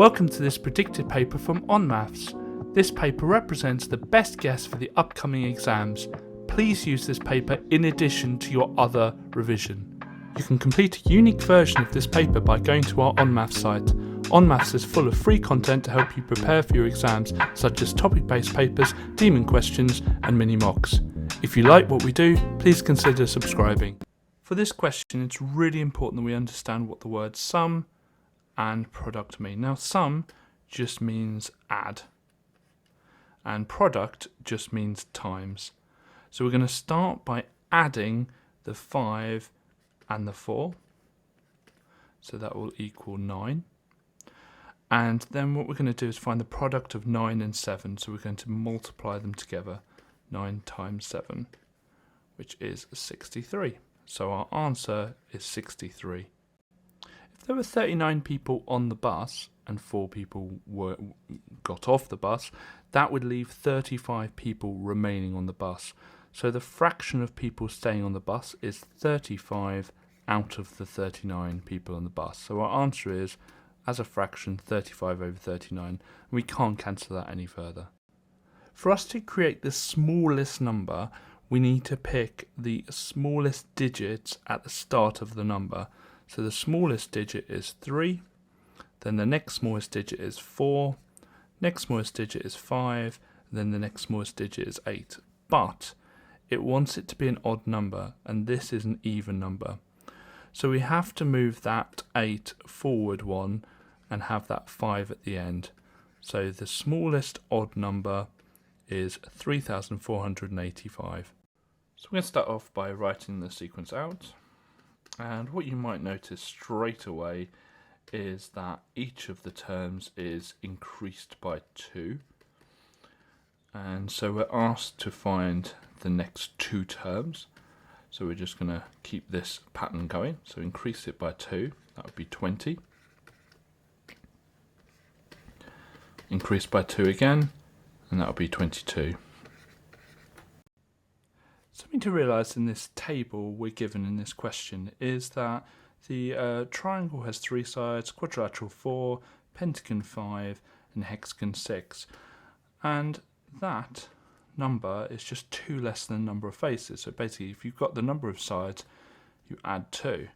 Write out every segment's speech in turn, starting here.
Welcome to this predicted paper from onmaths. This paper represents the best guess for the upcoming exams. Please use this paper in addition to your other revision. You can complete a unique version of this paper by going to our onmaths site. Onmaths is full of free content to help you prepare for your exams, such as topic-based papers, demon questions, and mini mocks. If you like what we do, please consider subscribing. For this question, it's really important that we understand what the words sum and product mean. Now, sum just means add, and product just means times. So we're going to start by adding the 5 and the 4. So that will equal 9. And then what we're going to do is find the product of 9 and 7. So we're going to multiply them together. 9 times 7, which is 63. So our answer is 63. If there were 39 people on the bus and 4 people got off the bus, that would leave 35 people remaining on the bus. So the fraction of people staying on the bus is 35 out of the 39 people on the bus. So our answer is, as a fraction, 35 over 39. We can't cancel that any further. For us to create the smallest number, we need to pick the smallest digits at the start of the number. So the smallest digit is 3, then the next smallest digit is 4, next smallest digit is 5, then the next smallest digit is 8. But it wants it to be an odd number, and this is an even number. So we have to move that 8 forward 1 and have that 5 at the end. So the smallest odd number is 3,485. So we're going to start off by writing the sequence out. And what you might notice straight away is that each of the terms is increased by 2. And so we're asked to find the next 2 terms. So we're just going to keep this pattern going. So increase it by 2, that would be 20. Increase by 2 again, and that would be 22. Something to realise in this table we're given in this question is that the triangle has 3 sides, quadrilateral 4, pentagon 5, and hexagon 6. And that number is just 2 less than the number of faces. So basically, if you've got the number of sides, you add 2.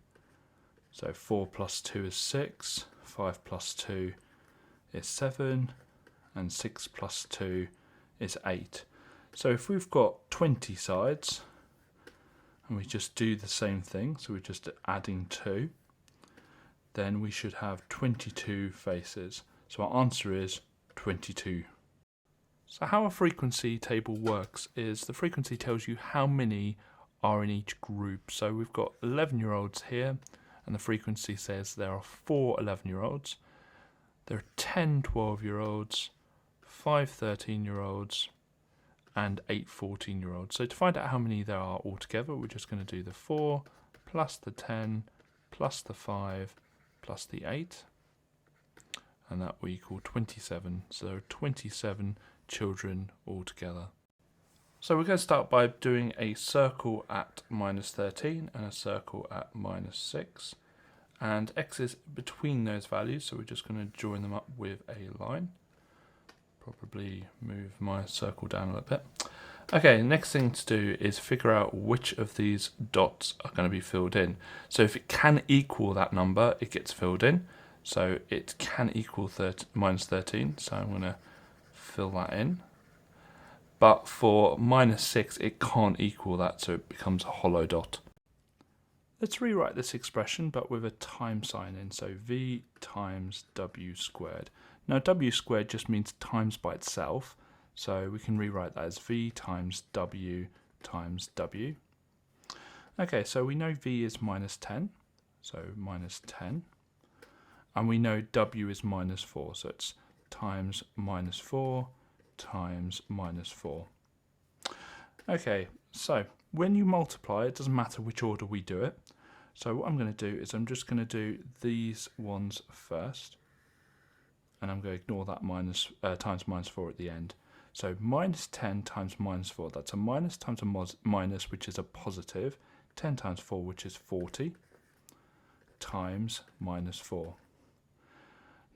So 4 plus 2 is 6, 5 plus 2 is 7, and 6 plus 2 is 8. So if we've got 20 sides, and we just do the same thing, so we're just adding 2, then we should have 22 faces. So our answer is 22. So how a frequency table works is the frequency tells you how many are in each group. So we've got 11-year-olds here, and the frequency says there are 4 11-year-olds, there are 10 12-year-olds, 5 13-year-olds, and 8 14-year-olds. So to find out how many there are altogether, we're just going to do the 4 plus the 10 plus the 5 plus the 8, and that will equal 27. So there are 27 children altogether. So we're going to start by doing a circle at minus 13 and a circle at minus 6, and x is between those values, so we're just going to join them up with a line. Probably move my circle down a little bit. Okay, the next thing to do is figure out which of these dots are going to be filled in. So if it can equal that number, it gets filled in. So it can equal minus 13, so I'm going to fill that in. But for minus 6, it can't equal that, so it becomes a hollow dot. Let's rewrite this expression, but with a times sign in, so v times w squared. Now w squared just means times by itself, so we can rewrite that as v times w times w. Okay, so we know v is minus 10, so minus 10. And we know w is minus 4, so it's times minus 4 times minus 4. Okay, so when you multiply, it doesn't matter which order we do it. So what I'm going to do is I'm just going to do these ones first, and I'm going to ignore that times minus 4 at the end. So minus 10 times minus 4, that's a minus times a minus, which is a positive, 10 times 4, which is 40, times minus 4.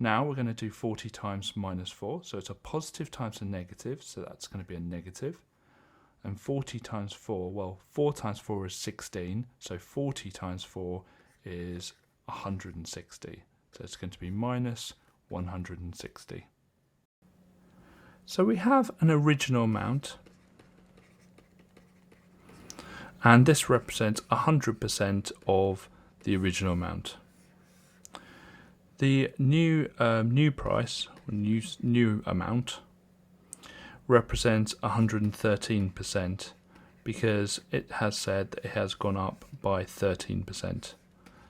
Now we're going to do 40 times minus 4, so it's a positive times a negative, so that's going to be a negative. And 40 times 4, well, 4 times 4 is 16, so 40 times 4 is 160. So it's going to be minus 160. So we have an original amount, and this represents 100% of the original amount. The new price, or new amount, represents 113% because it has said that it has gone up by 13%.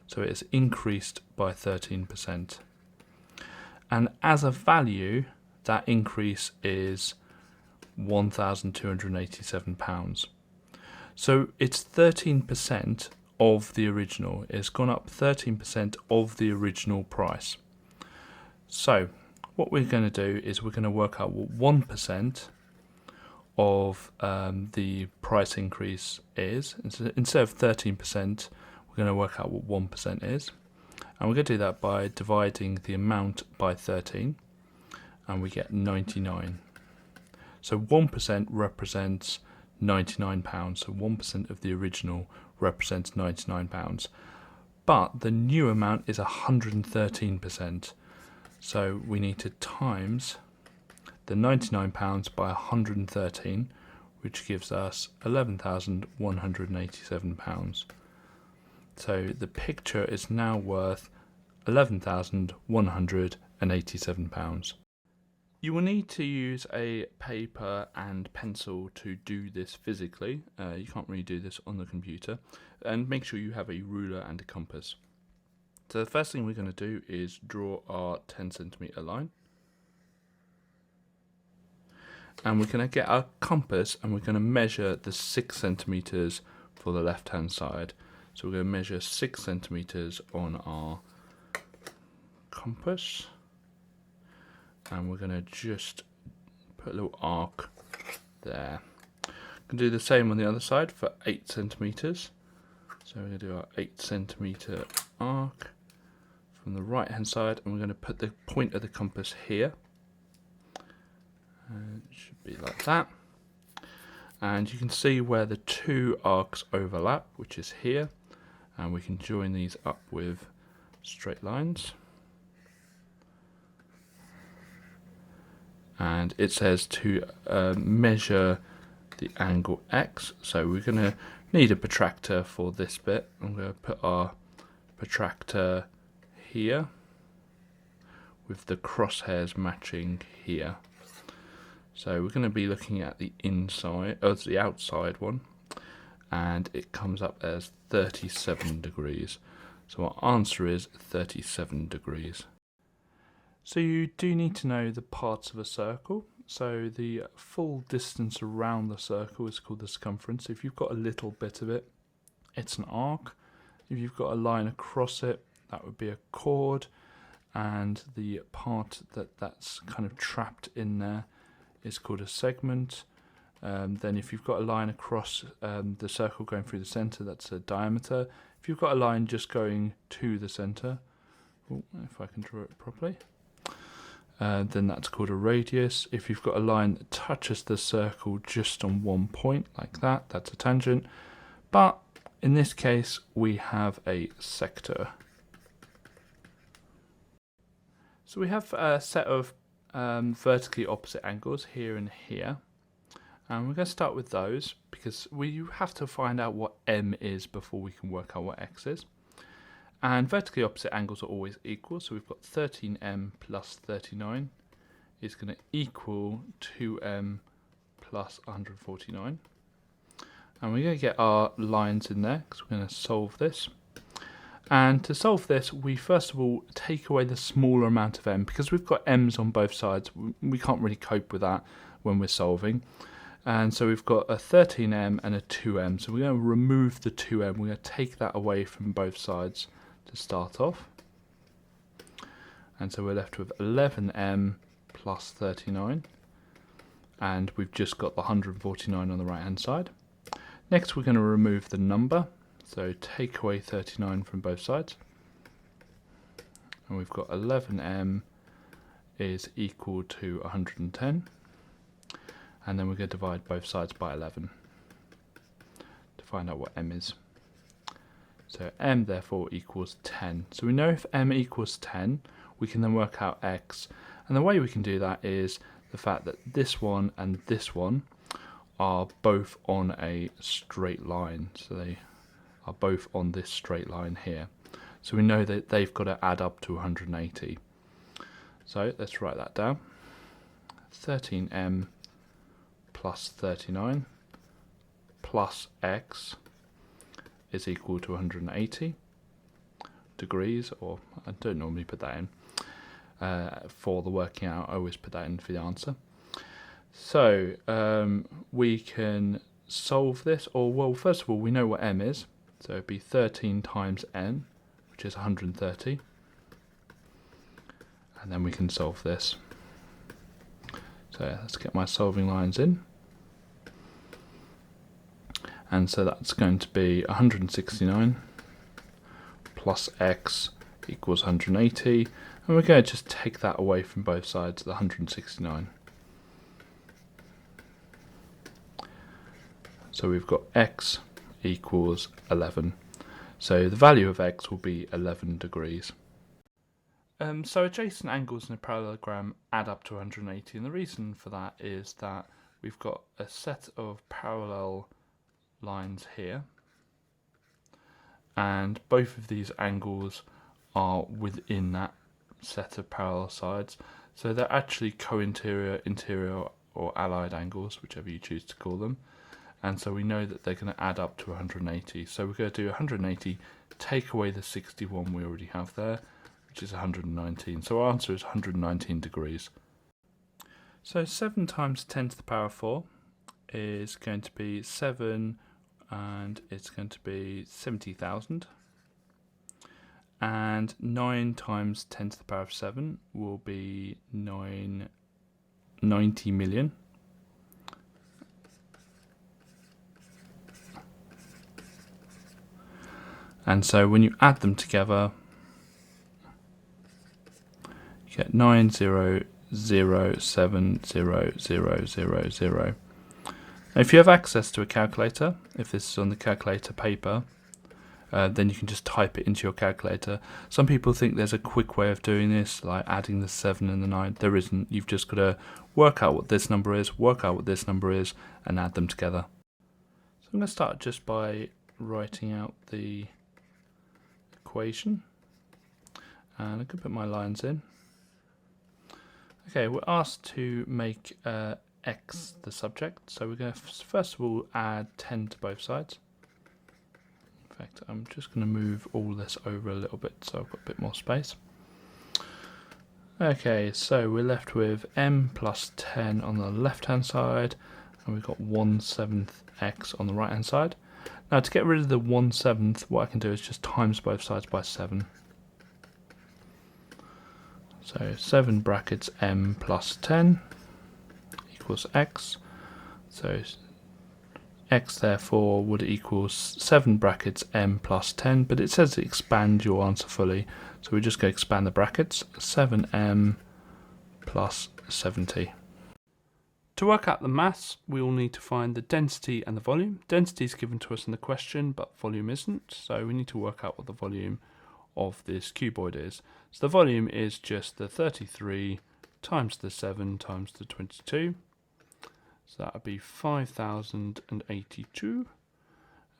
So it has increased by 13%. And as a value, that increase is £1,287. So it's 13% of the original. It's gone up 13% of the original price. So what we're going to do is we're going to work out what 1% of the price increase is. Instead of 13%, we're going to work out what 1% is. And we're going to do that by dividing the amount by 13, and we get 99. So 1% represents £99. So 1% of the original represents £99. But the new amount is 113%. So we need to times the £99 by 113, which gives us £11,187. So the picture is now worth £11,187. You will need to use a paper and pencil to do this physically. You can't really do this on the computer. And make sure you have a ruler and a compass. So the first thing we're going to do is draw our 10 centimetre line. And we're going to get our compass and we're going to measure the 6 centimetres for the left hand side. So we're going to measure 6 centimetres on our compass. And we're going to just put a little arc there. Going to do the same on the other side for 8 centimetres. So we're going to do our 8 centimetre arc from the right hand side, and we're going to put the point of the compass here. It should be like that. And you can see where the two arcs overlap, which is here, and we can join these up with straight lines. And it says to measure the angle X, so we're going to need a protractor for this bit. I'm going to put our protractor here with the crosshairs matching here. So we're going to be looking at the inside, the outside one, and it comes up as 37 degrees. So our answer is 37 degrees. So you do need to know the parts of a circle. So the full distance around the circle is called the circumference. If you've got a little bit of it, it's an arc. If you've got a line across it, that would be a chord. And the part that's kind of trapped in there is called a segment. Then if you've got a line across the circle going through the centre, that's a diameter. If you've got a line just going to the centre, if I can draw it properly, then that's called a radius. If you've got a line that touches the circle just on one point, like that, that's a tangent. But in this case, we have a sector. So we have a set of vertically opposite angles here and here. And we're going to start with those because we have to find out what m is before we can work out what x is. And vertically opposite angles are always equal, so we've got 13m plus 39 is going to equal 2m plus 149. And we're going to get our lines in there because we're going to solve this. And to solve this, we first of all take away the smaller amount of m, because we've got m's on both sides. We can't really cope with that when we're solving. And so we've got a 13m and a 2m. So we're going to remove the 2m. We're going to take that away from both sides to start off. And so we're left with 11m plus 39. And we've just got the 149 on the right hand side. Next we're going to remove the number. So take away 39 from both sides. And we've got 11m is equal to 110, and then we're going to divide both sides by 11 to find out what m is. So m therefore equals 10. So we know if m equals 10, we can then work out x, and the way we can do that is the fact that this one and this one are both on a straight line, so they are both on this straight line here. So we know that they've got to add up to 180. So let's write that down. 13m plus 39 plus x is equal to 180 degrees, or I don't normally put that in for the working out, I always put that in for the answer. So we can solve this, or well, first of all, we know what m is, so it'd be 13 times n, which is 130, and then we can solve this. So let's get my solving lines in, and so that's going to be 169 plus x equals 180, and we're going to just take that away from both sides, the 169. So we've got x equals 11. So the value of x will be 11 degrees. So adjacent angles in a parallelogram add up to 180, and the reason for that is that we've got a set of parallel lines here, and both of these angles are within that set of parallel sides, so they're actually co-interior, interior, or allied angles, whichever you choose to call them, and so we know that they're going to add up to 180. So we're going to do 180, take away the 61 we already have there, which is 119. So our answer is 119 degrees. So 7 times 10 to the power 4 is going to be 7, and it's going to be 70,000. And 9 times 10 to the power of 7 will be 90 million. And so when you add them together, you get 9007000. Now, if you have access to a calculator, if this is on the calculator paper, then you can just type it into your calculator. Some people think there's a quick way of doing this, like adding the 7 and the 9. There isn't. You've just got to work out what this number is, work out what this number is, and add them together. So I'm going to start just by writing out the equation, and I can put my lines in. Okay, we're asked to make x the subject, so we're going to first of all add 10 to both sides. In fact, I'm just going to move all this over a little bit so I've got a bit more space. Okay, so we're left with m plus 10 on the left hand side, and we've got 1/7 x on the right hand side. Now, to get rid of the 1/7, what I can do is just times both sides by 7. So 7 brackets m plus 10 equals x. So x therefore would equal 7 brackets m plus 10, but it says expand your answer fully, so we're just going to expand the brackets. 7m plus 70. To work out the mass, we will need to find the density and the volume. Density is given to us in the question, but volume isn't, so we need to work out what the volume of this cuboid is. So the volume is just the 33 times the 7 times the 22. So that would be 5,082,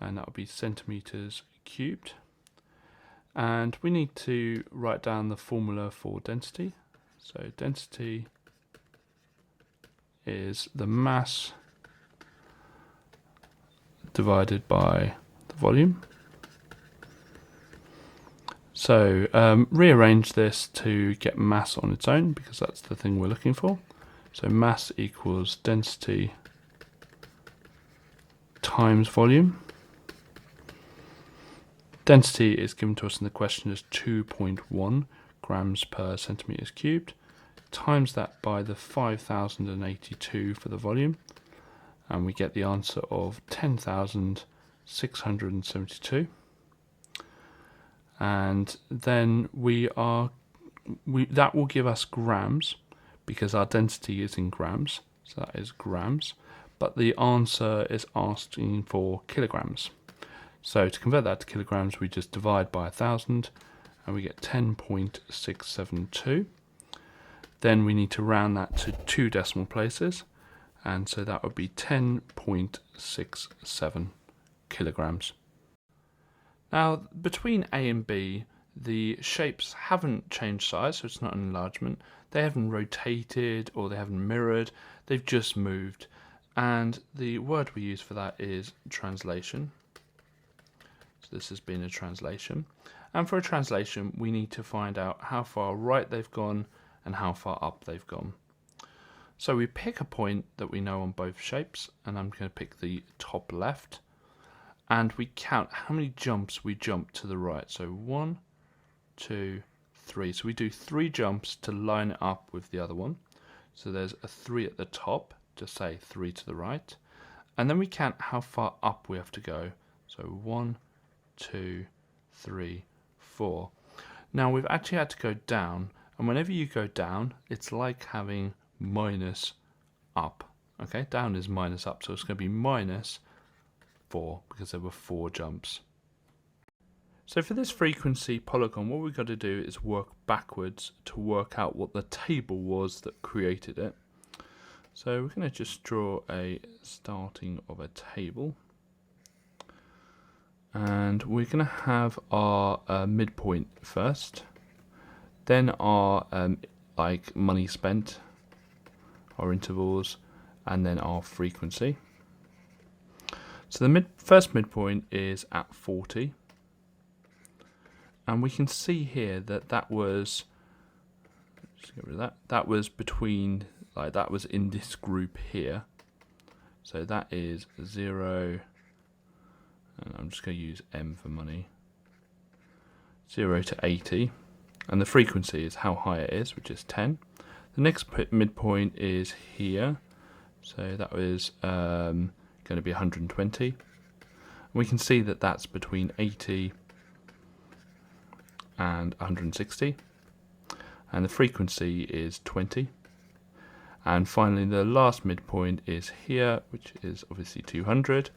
and that would be centimetres cubed. And we need to write down the formula for density. So density is the mass divided by the volume. So rearrange this to get mass on its own, because that's the thing we're looking for. So mass equals density times volume. Density is given to us in the question as 2.1 grams per centimetres cubed. Times that by the 5,082 for the volume, and we get the answer of 10,672. And then that will give us grams, because our density is in grams, so that is grams, but the answer is asking for kilograms. So to convert that to kilograms, we just divide by 1,000 and we get 10.672. Then we need to round that to 2 decimal places, and so that would be 10.67 kilograms. Now, between A and B, the shapes haven't changed size, so it's not an enlargement. They haven't rotated or they haven't mirrored, they've just moved. And the word we use for that is translation. So this has been a translation. And for a translation, we need to find out how far right they've gone and how far up they've gone. So we pick a point that we know on both shapes, and I'm going to pick the top left. And we count how many jumps we jump to the right. So 1, 2, 3. So we do 3 jumps to line it up with the other one. So there's a 3 at the top to say 3 to the right. And then we count how far up we have to go. So 1, 2, 3, 4. Now we've actually had to go down. And whenever you go down, it's like having minus up. Okay, down is minus up. So it's going to be minus 4 because there were 4 jumps. So for this frequency polygon, what we've got to do is work backwards to work out what the table was that created it. So we're going to just draw a starting of a table. And we're going to have our midpoint first. Then our like money spent, our intervals, and then our frequency. So the first midpoint is at 40. And we can see here that that was, just get rid of that, that was between, like that was in this group here. So that is 0, and I'm just going to use M for money, 0 to 80. And the frequency is how high it is, which is 10. The next midpoint is here. So that was going to be 120. We can see that that's between 80 and 160, and the frequency is 20. And finally the last midpoint is here, which is obviously 200,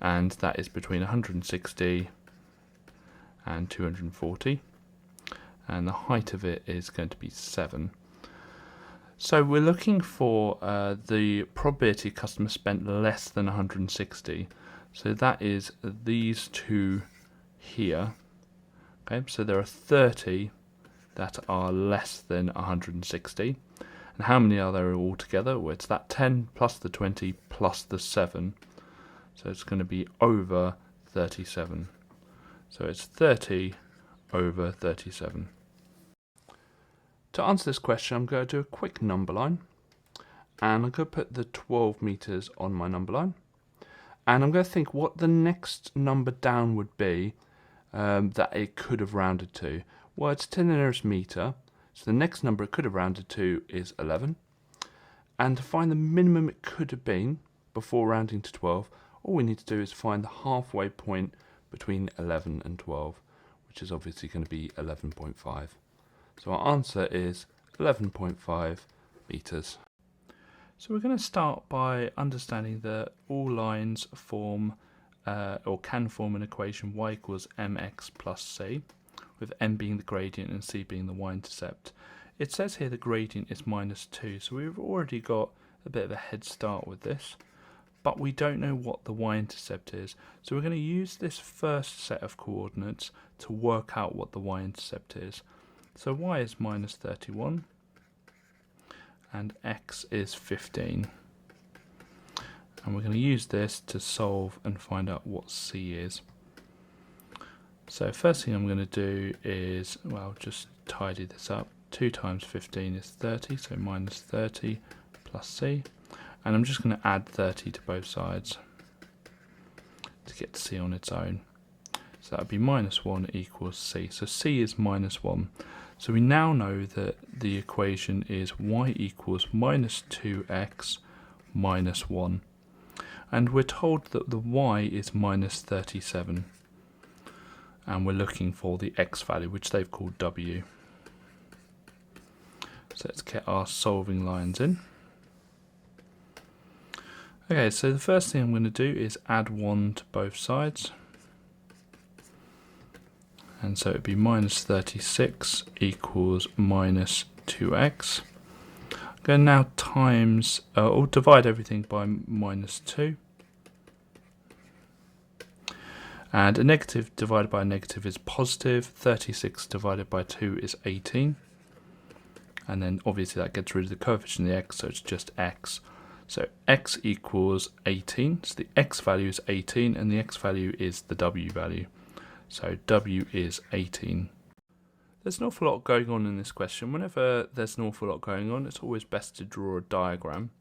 and that is between 160 and 240, and the height of it is going to be 7. So we're looking for the probability a customer spent less than 160, so that is these two here. Okay, so there are 30 that are less than 160. And how many are there altogether? Well, it's that 10 plus the 20 plus the 7. So it's going to be over 37. So it's 30 over 37. To answer this question, I'm going to do a quick number line. And I'm going to put the 12 meters on my number line. And I'm going to think what the next number down would be that it could have rounded to. Well, it's 10 to the nearest meter, so the next number it could have rounded to is 11. And to find the minimum it could have been before rounding to 12, all we need to do is find the halfway point between 11 and 12, which is obviously going to be 11.5. So our answer is 11.5 meters. So we're going to start by understanding that all lines form or can form an equation y equals mx plus c, with m being the gradient and c being the y-intercept. It says here the gradient is -2, so we've already got a bit of a head start with this, but we don't know what the y-intercept is. So we're going to use this first set of coordinates to work out what the y-intercept is. So y is -31 and x is 15. And we're going to use this to solve and find out what c is. So first thing I'm going to do is, well, just tidy this up. 2 times 15 is 30, so -30 plus c. And I'm just going to add 30 to both sides to get c on its own. So that would be -1 equals c. So c is -1. So we now know that the equation is y equals -2x minus 1. And we're told that the y is -37. And we're looking for the x value, which they've called w. So let's get our solving lines in. Okay, so the first thing I'm going to do is add 1 to both sides. And so it would be minus 36 equals minus 2x. I'm going to now times, or divide everything by minus 2. And a negative divided by a negative is positive. 36 divided by 2 is 18. And then obviously that gets rid of the coefficient of the x, so it's just x. So x equals 18. So the x value is 18 and the x value is the w value. So w is 18. There's an awful lot going on in this question. Whenever there's an awful lot going on, it's always best to draw a diagram.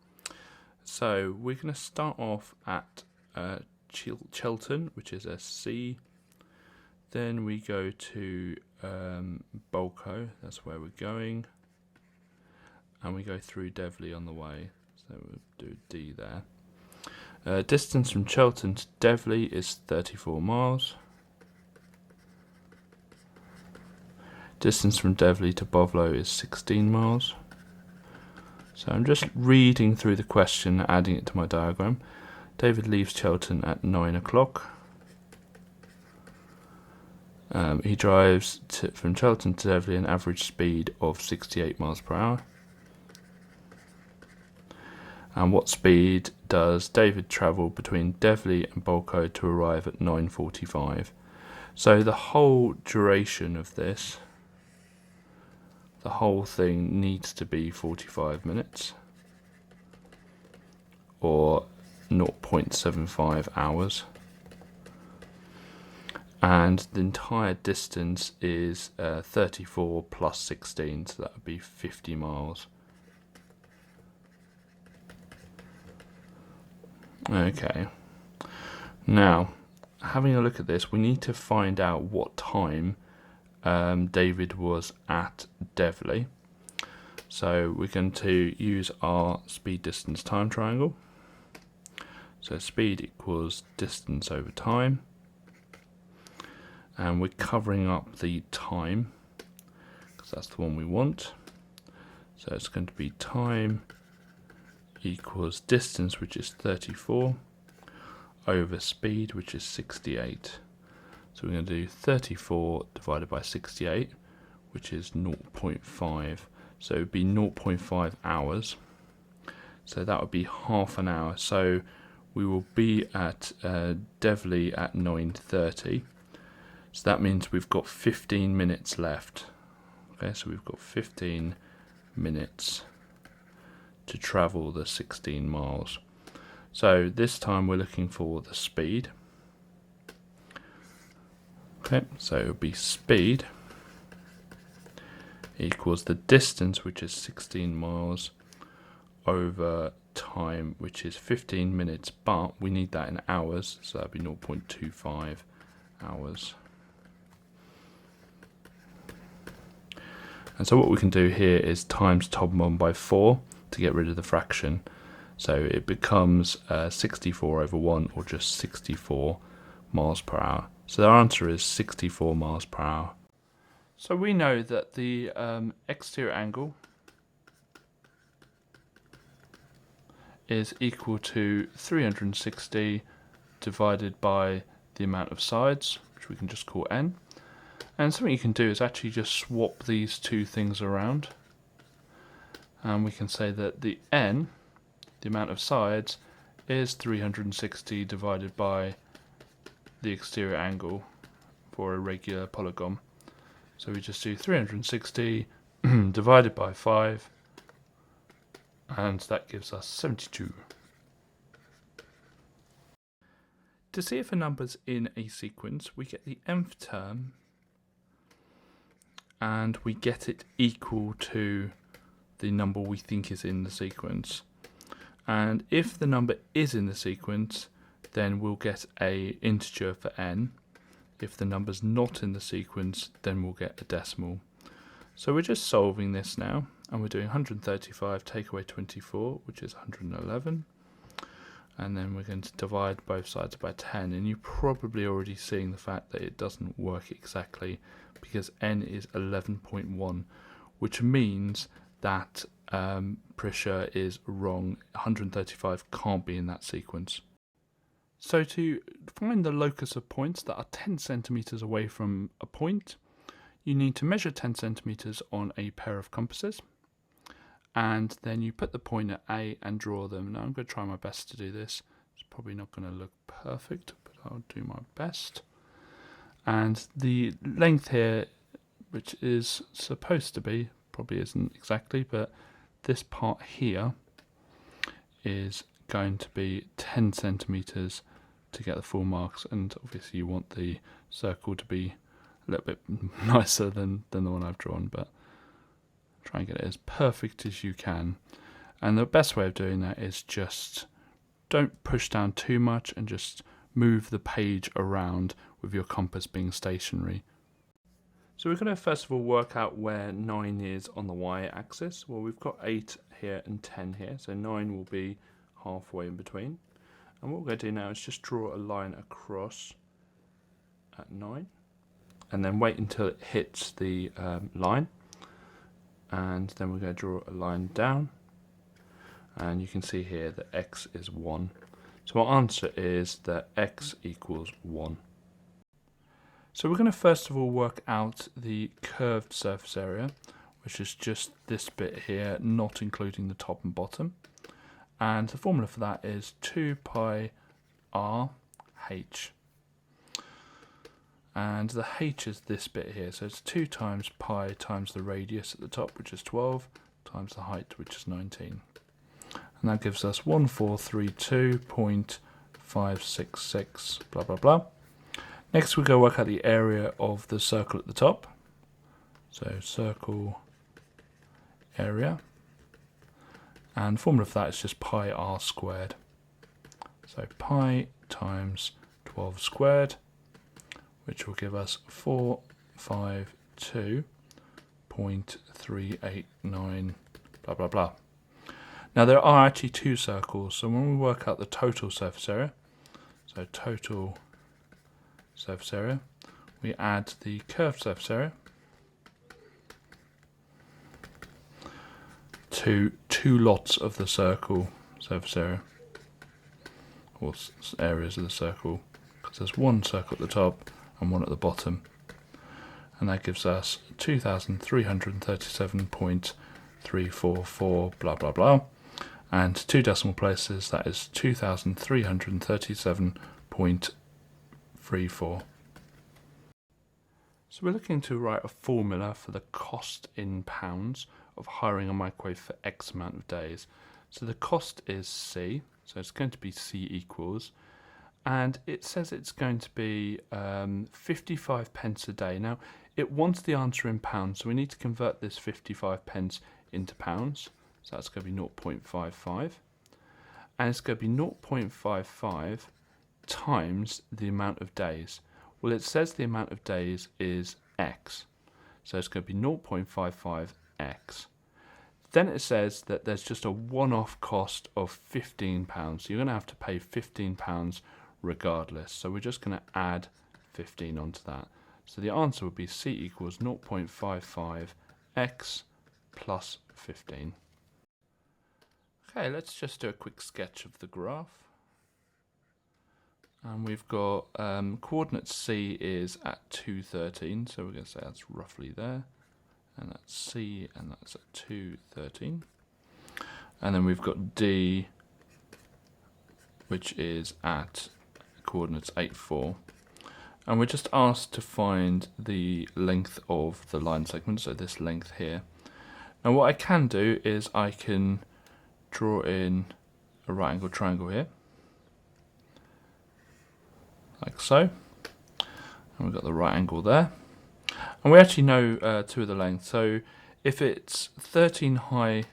So we're going to start off at Chelton, which is a C. Then we go to Bolko, that's where we're going. And we go through Devley on the way. So we'll do D there. Distance from Chelton to Devley is 34 miles. Distance from Devley to Bovlo is 16 miles. So I'm just reading through the question, adding it to my diagram. David leaves Chelton at 9 o'clock. He drives from Chelton to Devley an average speed of 68 miles per hour. And what speed does David travel between Devley and Bolko to arrive at 9:45? So the whole duration of this, the whole thing needs to be 45 minutes or 0.75 hours. And the entire distance is 34 plus 16, so that would be 50 miles. Okay, now having a look at this, we need to find out what time David was at Devley. So we're going to use our speed, distance, time triangle. So speed equals distance over time. And we're covering up the time, because that's the one we want. So it's going to be time equals distance, which is 34, over speed, which is 68. So we're going to do 34 divided by 68, which is 0.5. So it would be 0.5 hours. So that would be half an hour. So we will be at Devley at 9:30. So that means we've got 15 minutes left. Okay, so we've got 15 minutes to travel the 16 miles. So this time we're looking for the speed. Okay, so it would be speed equals the distance, which is 16 miles, over time, which is 15 minutes, but we need that in hours, so that would be 0.25 hours. And so what we can do here is times top 1 by 4 to get rid of the fraction. So it becomes 64 over 1, or just 64 miles per hour. So our answer is 64 miles per hour. So we know that the exterior angle is equal to 360 divided by the amount of sides, which we can just call n. And something you can do is actually just swap these two things around. And we can say that the n, the amount of sides, is 360 divided by the exterior angle for a regular polygon. So we just do 360 divided by 5, and that gives us 72. To see if a number's in a sequence, we get the nth term and we get it equal to the number we think is in the sequence. And if the number is in the sequence, then we'll get a integer for n. If the number's not in the sequence, then we'll get a decimal. So we're just solving this now, and we're doing 135 take away 24, which is 111. And then we're going to divide both sides by 10, and you're probably already seeing the fact that it doesn't work exactly, because n is 11.1, which means that Prisha is wrong. 135 can't be in that sequence. So to find the locus of points that are 10 centimeters away from a point, you need to measure 10 centimeters on a pair of compasses, and then you put the point at A and draw them. Now I'm going to try my best to do this. It's probably not going to look perfect, but I'll do my best. And the length here, which is supposed to be, probably isn't exactly, but this part here is going to be 10 centimeters to get the full marks, and obviously you want the circle to be a little bit nicer than the one I've drawn, but try and get it as perfect as you can. And the best way of doing that is just don't push down too much and just move the page around with your compass being stationary. So we're going to first of all work out where 9 is on the y-axis. Well, we've got 8 here and 10 here, so 9 will be halfway in between. And what we're going to do now is just draw a line across at 9, and then wait until it hits the line, and then we're going to draw a line down, and you can see here that x is 1. So our answer is that x equals 1. So we're going to first of all work out the curved surface area, which is just this bit here, not including the top and bottom. And the formula for that is 2 pi r h. And the h is this bit here, so it's 2 times pi times the radius at the top, which is 12, times the height, which is 19. And that gives us 1432.566, blah, blah, blah. Next we go work out the area of the circle at the top. So circle area. And the formula for that is just pi r squared. So pi times 12 squared, which will give us 452.389, blah, blah, blah. Now there are actually 2 circles, so when we work out the total surface area, so total surface area, we add the curved surface area to 2 lots of the circle surface area, or areas of the circle, because there's 1 circle at the top and 1 at the bottom, and that gives us 2337.344, blah, blah, blah, and 2 decimal places, that is 2337.34. So we're looking to write a formula for the cost in pounds of hiring a microwave for X amount of days. So the cost is C, so it's going to be C equals, and it says it's going to be 55 pence a day. Now it wants the answer in pounds, so we need to convert this 55 pence into pounds, so that's going to be 0.55, and it's going to be 0.55 times the amount of days. Well, it says the amount of days is X, so it's going to be 0.55x. Then it says that there's just a one-off cost of £15, so you're going to have to pay £15 regardless. So we're just going to add 15 onto that. So the answer would be C equals 0.55x plus 15. Okay, let's just do a quick sketch of the graph. And we've got coordinate C is at 213, so we're going to say that's roughly there. And that's C, and that's at 213. And then we've got D, which is at coordinates 8, 4. And we're just asked to find the length of the line segment, so this length here. Now what I can do is I can draw in a right angle triangle here, like so. And we've got the right angle there. And we actually know 2 of the lengths. So if it's 13 high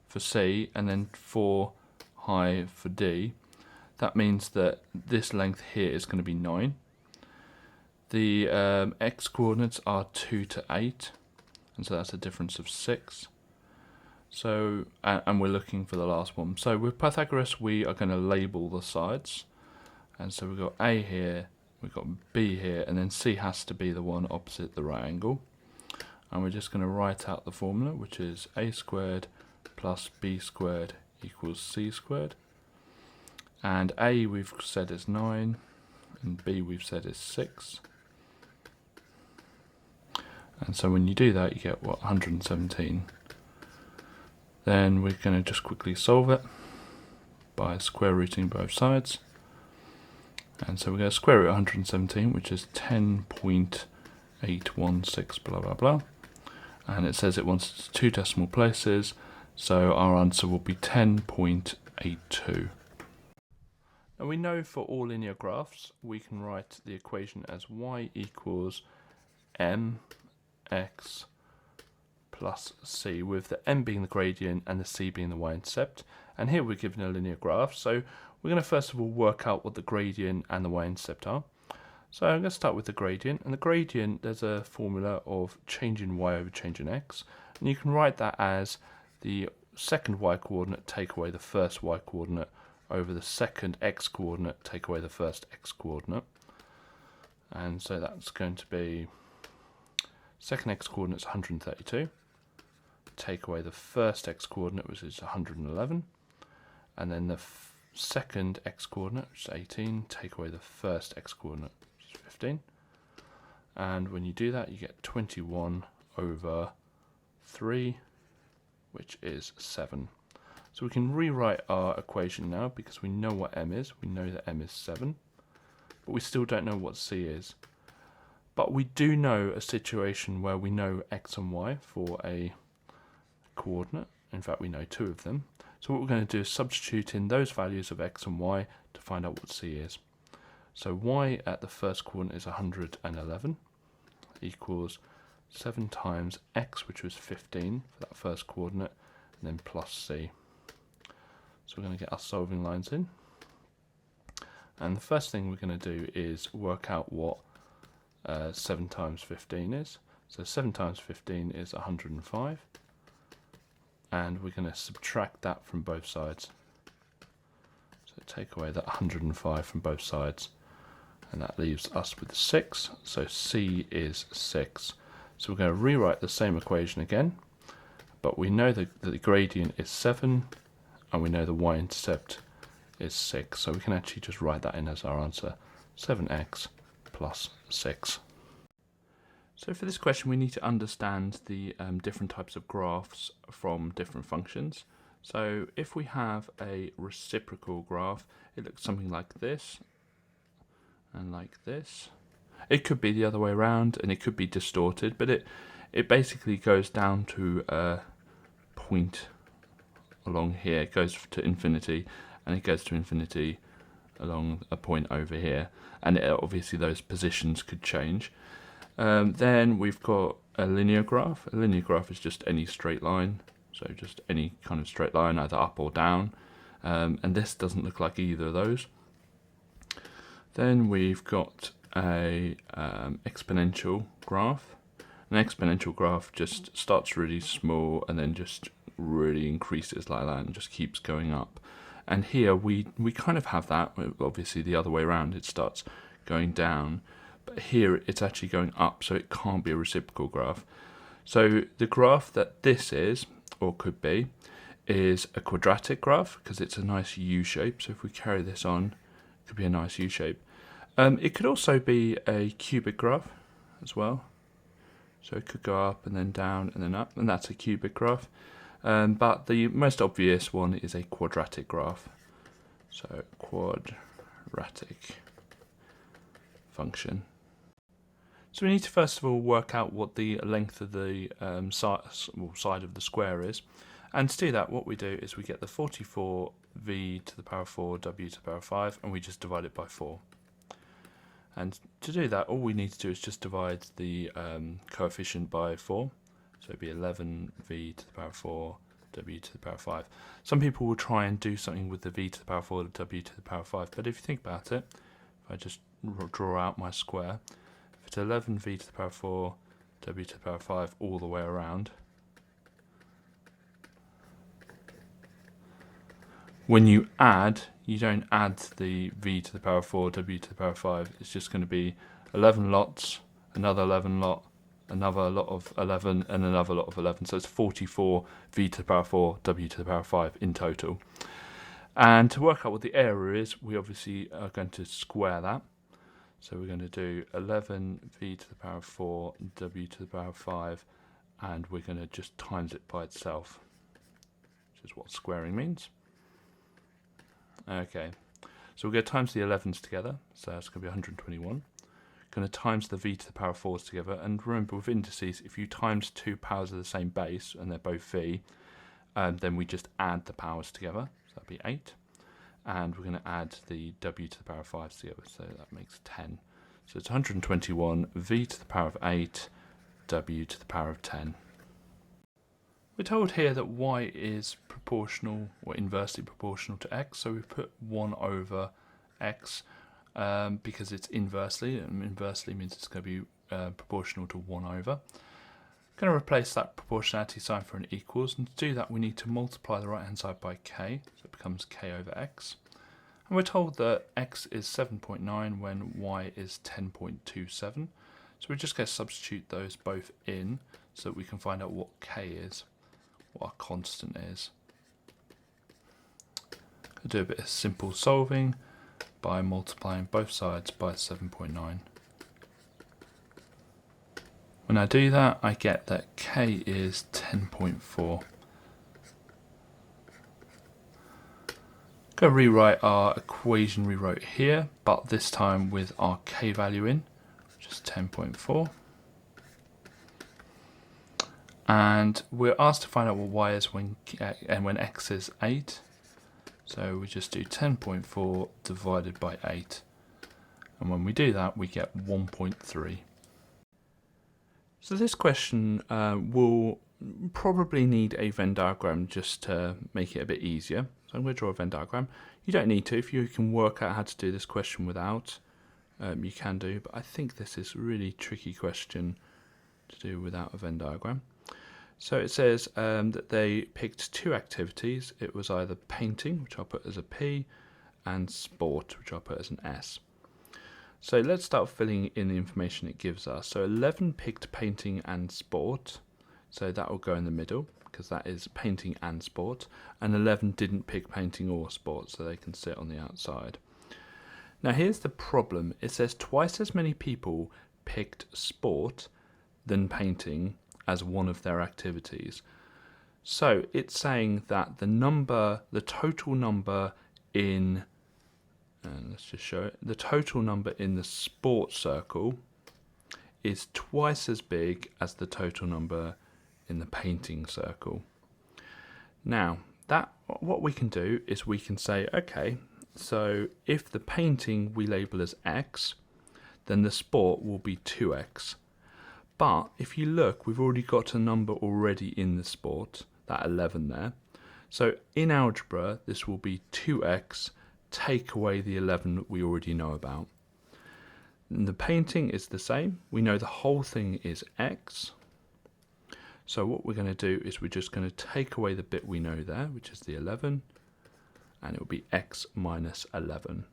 for C and then 4 high for D, that means that this length here is going to be 9. The x coordinates are 2 to 8, and so that's a difference of 6. So, and we're looking for the last one. So with Pythagoras, we are going to label the sides. And so we've got A here, we've got B here, and then C has to be the one opposite the right angle. and we're just going to write out the formula, which is a squared plus b squared equals c squared. And a we've said is 9, and b we've said is 6. And so when you do that, you get, what, 117. Then we're going to just quickly solve it by square rooting both sides. And so we're going to square root 117, which is 10.816 blah blah blah. And it says it wants 2 decimal places, so our answer will be 10.82. Now we know for all linear graphs, we can write the equation as y equals mx plus c, with the m being the gradient and the c being the y-intercept. And here we're given a linear graph, so we're going to first of all work out what the gradient and the y-intercept are. So I'm going to start with the gradient, and the gradient, there's a formula of change in y over change in x, and you can write that as the second y coordinate take away the first y coordinate over the second x coordinate take away the first x coordinate. And so that's going to be second x coordinate is 132, take away the first x coordinate, which is 111, and then the second x coordinate, which is 18, take away the first x coordinate, which is 15. And when you do that, you get 21 over 3, which is 7. So we can rewrite our equation now because we know what m is. We know that m is 7, but we still don't know what c is. But we do know a situation where we know x and y for a coordinate. In fact, we know 2 of them. So what we're going to do is substitute in those values of x and y to find out what c is. So y at the first coordinate is 111 equals 7 times x, which was 15 for that first coordinate, and then plus c. So we're going to get our solving lines in. And the first thing we're going to do is work out what 7 times 15 is. So 7 times 15 is 105. And we're going to subtract that from both sides. So take away that 105 from both sides. And that leaves us with 6. So c is 6. So we're going to rewrite the same equation again. But we know that the gradient is 7. And we know the y-intercept is 6. So we can actually just write that in as our answer. 7x plus 6. So for this question, we need to understand the different types of graphs from different functions. So if we have a reciprocal graph, it looks something like this and like this. It could be the other way around, and it could be distorted, but it basically goes down to a point along here. It goes to infinity, and it goes to infinity along a point over here. And obviously those positions could change. Then we've got a linear graph. A linear graph is just any straight line, so just any kind of straight line, either up or down. And this doesn't look like either of those. Then we've got a exponential graph. An exponential graph just starts really small and then just really increases like that and just keeps going up. And here we kind of have that, obviously the other way around, it starts going down. But here it's actually going up, so it can't be a reciprocal graph. So the graph that this is, or could be, is a quadratic graph, because it's a nice U shape. So if we carry this on, it could be a nice U shape. It could also be a cubic graph as well. So it could go up and then down and then up, and that's a cubic graph. But the most obvious one is a quadratic graph. So quadratic function. So we need to first of all work out what the length of the side of the square is. And to do that, what we do is we get the 44v to the power 4 w to the power 5, and we just divide it by 4. And to do that, all we need to do is just divide the coefficient by 4. So it'd be 11v to the power 4 w to the power 5. Some people will try and do something with the v to the power 4 w to the power 5, but if you think about it, if I just draw out my square, if it's 11v to the power 4 w to the power 5 all the way around, when you add, you don't add the v to the power 4 w to the power 5. It's just going to be 11 lots, another 11 lot, another lot of 11, and another lot of 11. So it's 44 v to the power 4, w to the power 5 in total. And to work out what the area is, we obviously are going to square that. So we're going to do 11 v to the power 4, w to the power 5, and we're going to just times it by itself, which is what squaring means. Okay, so we're going to times the 11s together, so that's going to be 121. Going to times the v to the power 4s together, and remember with indices, if you times two powers of the same base, and they're both v, then we just add the powers together, so that'd be 8. And we're going to add the w to the power 5s together, so that makes 10. So it's 121 v to the power of 8, w to the power of 10. We're told here that y is proportional or inversely proportional to x, so we put 1 over x because it's inversely, and inversely means it's going to be proportional to 1 over. Going to replace that proportionality sign for an equals, and to do that we need to multiply the right hand side by k, so it becomes k over x. And we're told that x is 7.9 when y is 10.27, so we're just going to substitute those both in so that we can find out what k is, what our constant is. I'll do a bit of simple solving by multiplying both sides by 7.9. When I do that, I get that k is 10.4. Going to rewrite our equation we wrote here, but this time with our k value in, which is 10.4. And we're asked to find out what y is when x is 8. So we just do 10.4 divided by 8. And when we do that, we get 1.3. So this question will probably need a Venn diagram just to make it a bit easier. So I'm going to draw a Venn diagram. You don't need to. If you can work out how to do this question without, you can do. But I think this is a really tricky question to do without a Venn diagram. So it says that they picked two activities. It was either painting, which I'll put as a P, and sport, which I'll put as an S. So let's start filling in the information it gives us. So 11 picked painting and sport, so that will go in the middle because that is painting and sport, and 11 didn't pick painting or sport, so they can sit on the outside. Now here's the problem. It says twice as many people picked sport than painting as one of their activities. So it's saying that the total number in, and let's just show it, the total number in the sport circle is twice as big as the total number in the painting circle. Now, what we can do is we can say, okay, so if the painting we label as x, then the sport will be 2x. But if you look, we've already got a number already in the sport, that 11 there. So in algebra, this will be 2x, take away the 11 that we already know about. And the painting is the same. We know the whole thing is x. So what we're going to do is we're just going to take away the bit we know there, which is the 11, and it will be x minus 11.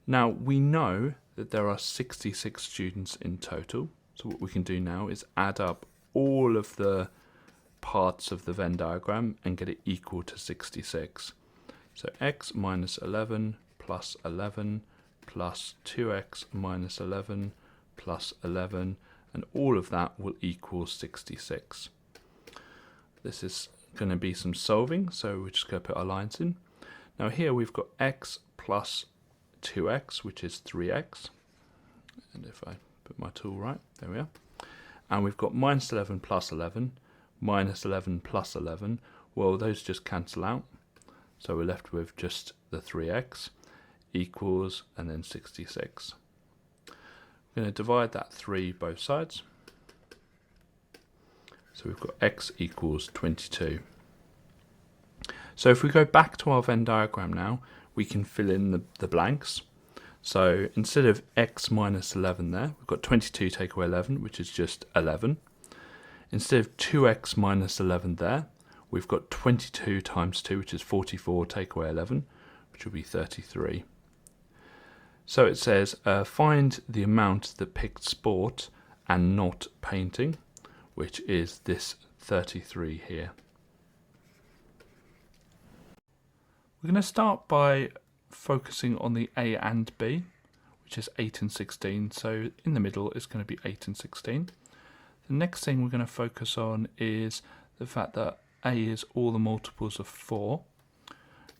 Now we know that there are 66 students in total. So what we can do now is add up all of the parts of the Venn diagram and get it equal to 66. So x minus 11 plus 11 plus 2x minus 11 plus 11, and all of that will equal 66. This is going to be some solving, so we're just going to put our lines in. Now here we've got x plus 2x, which is 3x. And if I put my tool right, there we are. And we've got minus 11 plus 11, minus 11 plus 11. Well, those just cancel out. So we're left with just the 3x equals, and then 66. We're going to divide that 3 both sides. So we've got x equals 22. So if we go back to our Venn diagram now, we can fill in the blanks. So instead of x minus 11 there, we've got 22 take away 11, which is just 11. Instead of 2x minus 11 there, we've got 22 times 2, which is 44, take away 11, which will be 33. So it says, find the amount that picked sport and not painting, which is this 33 here. We're going to start by focusing on the A and B, which is 8 and 16. So in the middle is going to be 8 and 16. The next thing we're going to focus on is the fact that A is all the multiples of 4.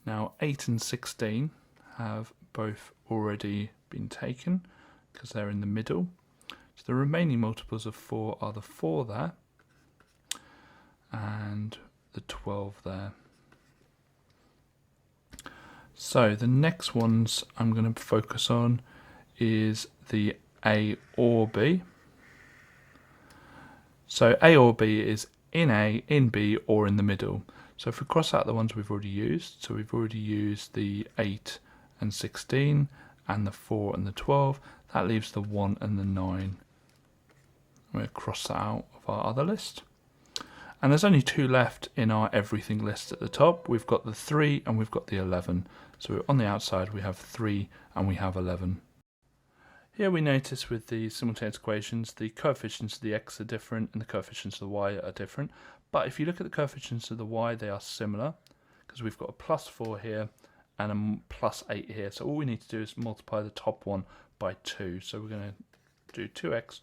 Now 8 and 16 have both already been taken because they're in the middle. So the remaining multiples of 4 are the 4 there and the 12 there. So the next ones I'm going to focus on is the A or B. So A or B is in A, in B, or in the middle. So if we cross out the ones we've already used, so we've already used the 8 and 16 and the 4 and the 12, that leaves the 1 and the 9. We'll cross that out of our other list. And there's only 2 left in our everything list at the top. We've got the 3 and we've got the 11. So on the outside we have 3 and we have 11. Here we notice with the simultaneous equations the coefficients of the x are different and the coefficients of the y are different. But if you look at the coefficients of the y, they are similar because we've got a plus 4 here and a plus 8 here. So all we need to do is multiply the top one by 2. So we're going to do 2x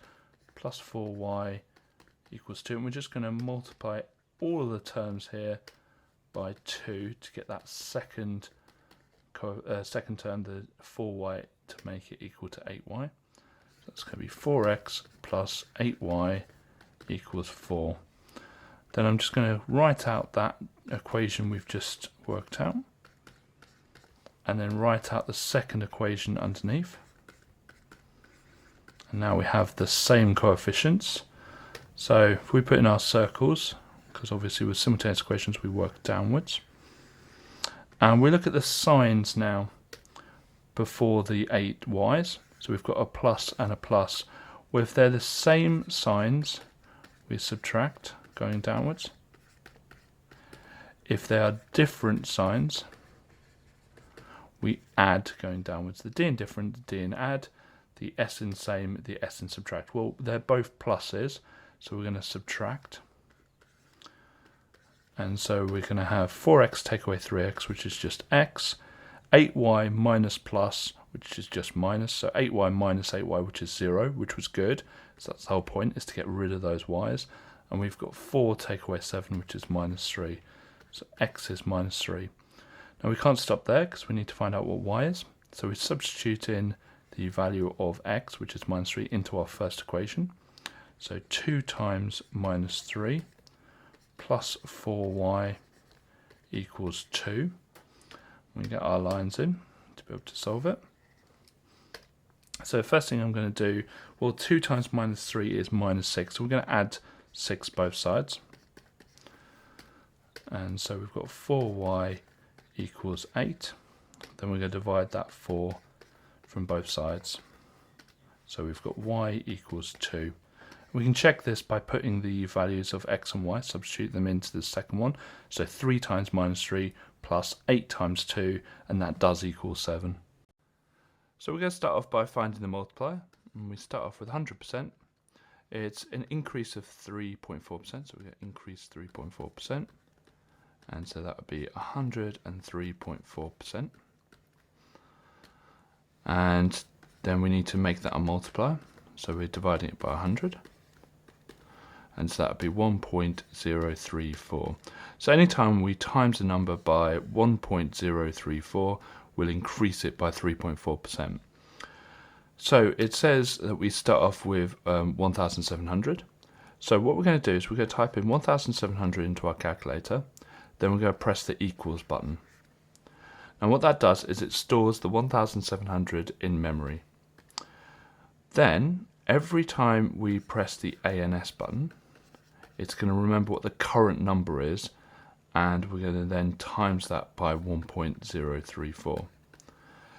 plus 4y equals 2. And we're just going to multiply all of the terms here by 2 to get that second term, the 4y, to make it equal to 8y. So that's going to be 4x plus 8y equals 4. Then I'm just going to write out that equation we've just worked out and then write out the second equation underneath. And now we have the same coefficients. So if we put in our circles, because obviously with simultaneous equations we work downwards, and we look at the signs now before the 8y's. So we've got a plus and a plus. Well, if they're the same signs, we subtract going downwards. If they are different signs, we add going downwards. The d in different, the d in add, the s in same, the s in subtract. Well, they're both pluses, so we're going to subtract. And so we're going to have 4x take away 3x, which is just x, 8y minus plus, which is just minus, so 8y minus 8y, which is 0, which was good. So that's the whole point, is to get rid of those y's. And we've got 4 take away 7, which is minus 3. So x is minus 3. Now we can't stop there because we need to find out what y is. So we substitute in the value of x, which is minus 3, into our first equation. So 2 times minus 3 plus 4y equals 2. We get our lines in to be able to solve it. So the first thing I'm going to do, well, 2 times minus 3 is minus 6. So we're going to add 6 both sides. And so we've got 4y equals 8. Then we're going to divide that 4 from both sides. So we've got y equals 2. We can check this by putting the values of x and y, substitute them into the second one. So 3 times minus 3 plus 8 times 2, and that does equal 7. So we're going to start off by finding the multiplier, and we start off with 100%. It's an increase of 3.4%, so we get increase 3.4%, and so that would be 103.4%. And then we need to make that a multiplier, so we're dividing it by 100. And so that would be 1.034. So anytime we times a number by 1.034, we'll increase it by 3.4%. So it says that we start off with 1,700. So what we're going to do is we're going to type in 1,700 into our calculator, then we're going to press the equals button. And what that does is it stores the 1,700 in memory. Then every time we press the A and S button, it's going to remember what the current number is, and we're going to then times that by 1.034.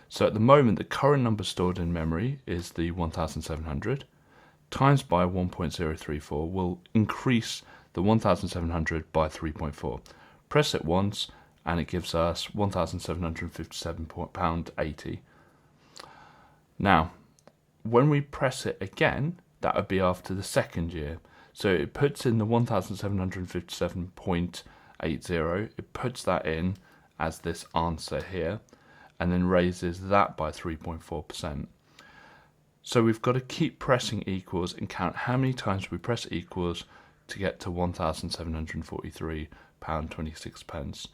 So at the moment, the current number stored in memory is the 1,700, times by 1.034 will increase the 1,700 by 3.4. Press it once, and it gives us £1,757.80. Now, when we press it again, that would be after the second year. So it puts in the 1757.80, it puts that in as this answer here, and then raises that by 3.4%. So we've got to keep pressing equals and count how many times we press equals to get to £1,743.26.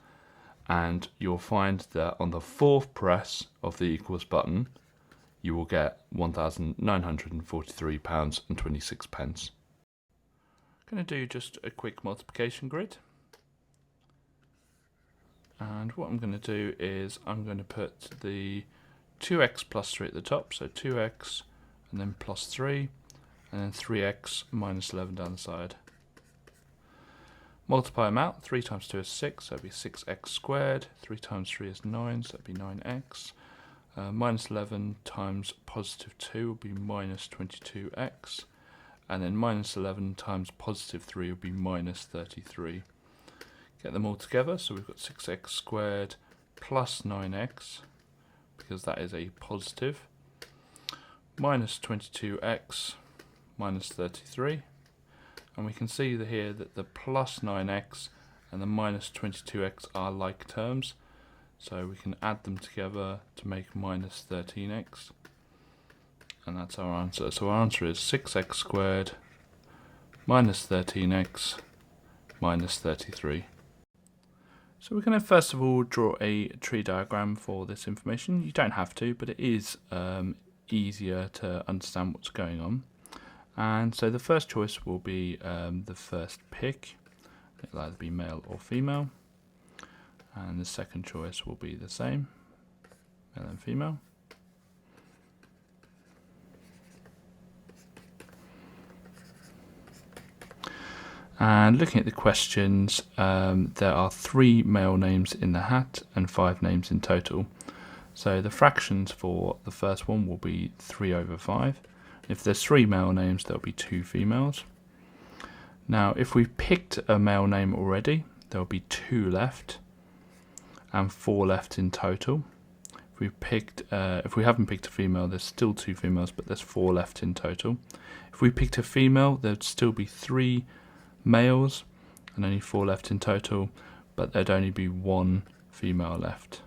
And you'll find that on the fourth press of the equals button, you will get £1,943.26. I'm going to do just a quick multiplication grid. And what I'm going to do is I'm going to put the 2x plus 3 at the top, so 2x and then plus 3, and then 3x minus 11 down the side. Multiply them out, 3 times 2 is 6, so that'd be 6x squared, 3 times 3 is 9, so that'd be 9x. Minus 11 times positive 2 will be minus 22x, and then minus 11 times positive 3 will be minus 33. Get them all together, so we've got 6x squared plus 9x, because that is a positive, minus 22x minus 33, and we can see here that the plus 9x and the minus 22x are like terms, so we can add them together to make minus 13x, and that's our answer. So our answer is 6x squared minus 13x minus 33. So we're going to first of all draw a tree diagram for this information. You don't have to, but it is easier to understand what's going on. And so the first choice will be the first pick. It'll either be male or female. And the second choice will be the same, male and female. And looking at the questions, there are 3 male names in the hat and 5 names in total. So the fractions for the first one will be 3 over 5. If there's 3 male names, there'll be 2 females. Now, if we've picked a male name already, there'll be 2 left and 4 left in total. If we haven't picked a female, there's still 2 females, but there's 4 left in total. If we picked a female, there'd still be 3 males and only 4 left in total, but there'd only be 1 female left.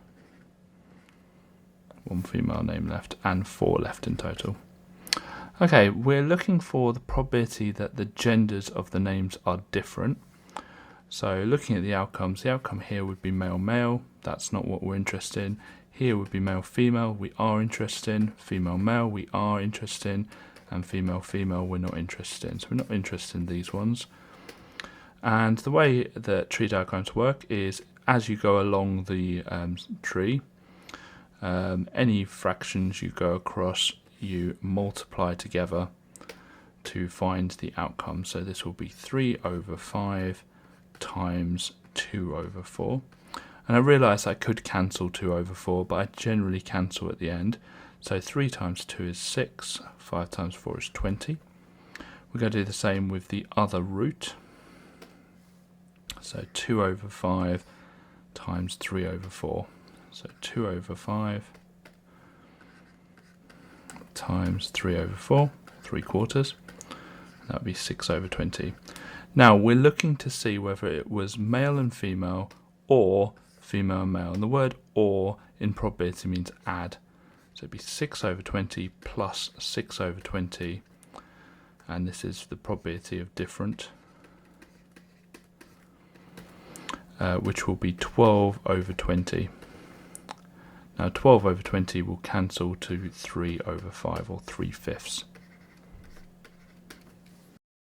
1 female name left and 4 left in total. Okay, we're looking for the probability that the genders of the names are different. So looking at the outcomes, the outcome here would be male-male, that's not what we're interested in. Here would be male-female, we are interested in. Female-male, we are interested in. And female-female, we're not interested in. So we're not interested in these ones. And the way that tree diagrams work is as you go along the tree, any fractions you go across, you multiply together to find the outcome. So this will be 3 over 5 times 2 over 4. And I realise I could cancel 2 over 4, but I generally cancel at the end. So 3 times 2 is 6, 5 times 4 is 20. We're going to do the same with the other root. So 2 over 5 times 3 over 4. So 2 over 5 times 3 over 4, 3/4. That would be 6 over 20. Now we're looking to see whether it was male and female or female and male. And the word or in probability means add. So it'd be 6 over 20 plus 6 over 20. And this is the probability of different, which will be 12 over 20. Now 12 over 20 will cancel to 3 over 5, or 3/5.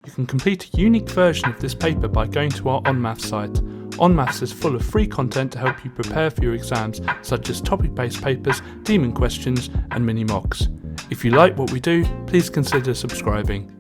You can complete a unique version of this paper by going to our onmaths site. onmaths is full of free content to help you prepare for your exams, such as topic-based papers, demon questions and mini mocks. If you like what we do, please consider subscribing.